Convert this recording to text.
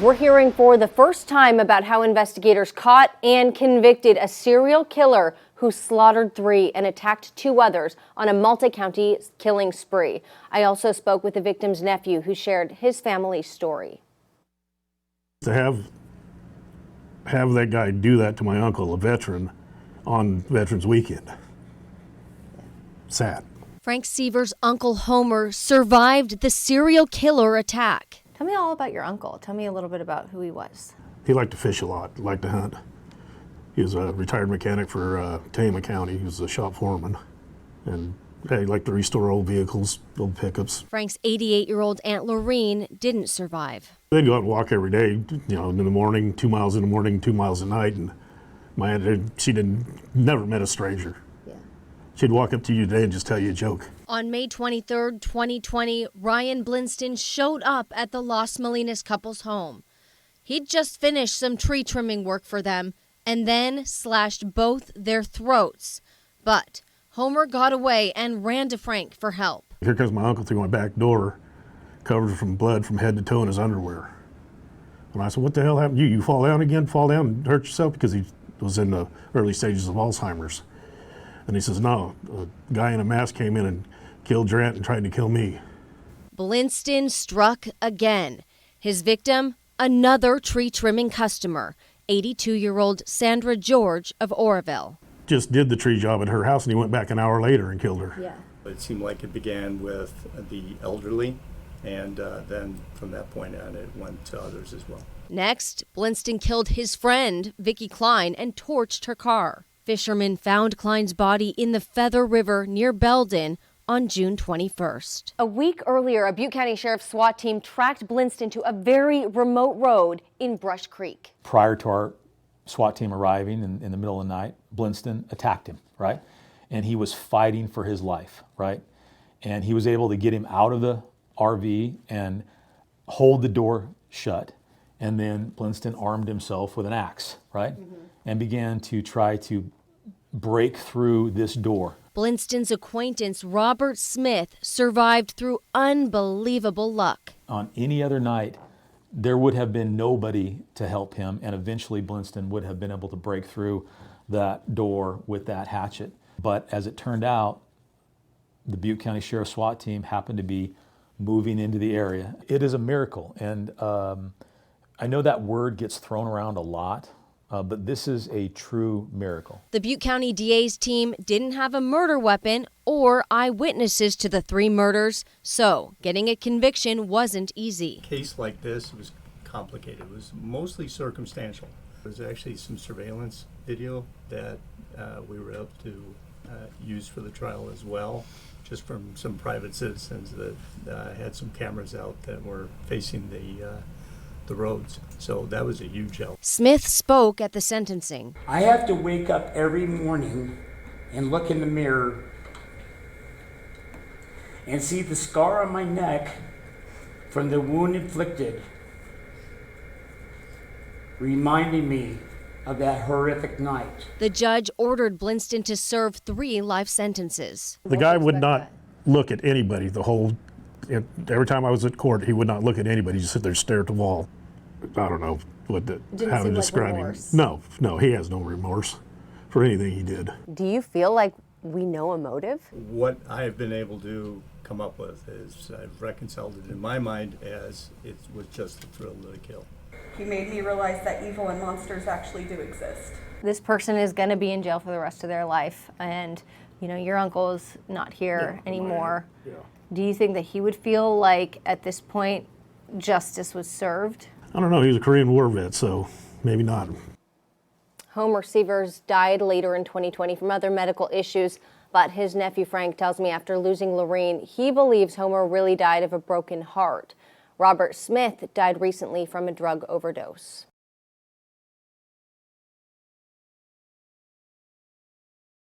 We're hearing for the first time about how investigators caught and convicted a serial killer who slaughtered 3 and attacked 2 others on a multi-county killing spree. I also spoke with the victim's nephew who shared his family's story. To have that guy do that to my uncle, a veteran, on Veterans Weekend. Sad. Frank Seaver's uncle Homer survived the serial killer attack. Tell me all about your uncle. Tell me a little bit about who he was. He liked to fish a lot, liked to hunt. He was a retired mechanic for BUTTE County. He was a shop foreman. And he liked to restore old vehicles, old pickups. Frank's 88-year-old Aunt Lorene didn't survive. They'd go out and walk every day, in the morning, 2 miles in the morning, 2 miles at night. And my aunt, she never met a stranger. She'd walk up to you today and just tell you a joke. On May 23rd, 2020, Ryan Blinston showed up at the Los Molinos couple's home. He'd just finished some tree trimming work for them and then slashed both their throats. But Homer got away and ran to Frank for help. Here comes my uncle through my back door, covered from blood from head to toe in his underwear. And I said, what the hell happened to you? You fall down again, fall down and hurt yourself? Because he was in the early stages of Alzheimer's. And he says, no, a guy in a mask came in and killed Grant and tried to kill me. Blinston struck again. His victim, another tree trimming customer, 82-year-old Sandra George of Oroville. Just did the tree job at her house and he went back an hour later and killed her. Yeah. It seemed like it began with the elderly, and then from that point on it went to others as well. Next, Blinston killed his friend, Vicki Klein, and torched her car. Fishermen found Klein's body in the Feather River near Belden on June 21st. A week earlier, a Butte County Sheriff's SWAT team tracked Blinston to a very remote road in Brush Creek. Prior to our SWAT team arriving in the middle of the night, Blinston attacked him, right? And he was fighting for his life, right? And he was able to get him out of the RV and hold the door shut. And then Blinston armed himself with an axe, right? And began to try to break through this door. Blinston's acquaintance, Robert Smith, survived through unbelievable luck. On any other night, there would have been nobody to help him, and eventually Blinston would have been able to break through that door with that hatchet. But as it turned out, the Butte County Sheriff's SWAT team happened to be moving into the area. It is a miracle, and I know that word gets thrown around a lot, but this is a true miracle. The Butte County DA's team didn't have a murder weapon or eyewitnesses to the 3 murders, so getting a conviction wasn't easy. A case like this was complicated. It was mostly circumstantial. There was actually some surveillance video that we were able to use for the trial as well, just from some private citizens that had some cameras out that were facing the roads. So that was a huge help. Smith spoke at the sentencing. I have to wake up every morning and look in the mirror and see the scar on my neck from the wound inflicted, reminding me of that horrific night. The judge ordered Blinston to serve 3 life sentences. The guy would not look at anybody every time I was at court, he would not look at anybody. He'd just sit there and stare at the wall. I don't know how to describe him. No, he has no remorse for anything he did. Do you feel like we know a motive? What I have been able to come up with is I've reconciled it in my mind as it was just a thrill to kill. He made me realize that evil and monsters actually do exist. This person is going to be in jail for the rest of their life, and your uncle is not here anymore. Yeah. Do you think that he would feel like at this point justice was served? I don't know, he was a Korean War vet, so maybe not. Homer Seavers died later in 2020 from other medical issues, but his nephew Frank tells me after losing Lorene, he believes Homer really died of a broken heart. Robert Smith died recently from a drug overdose.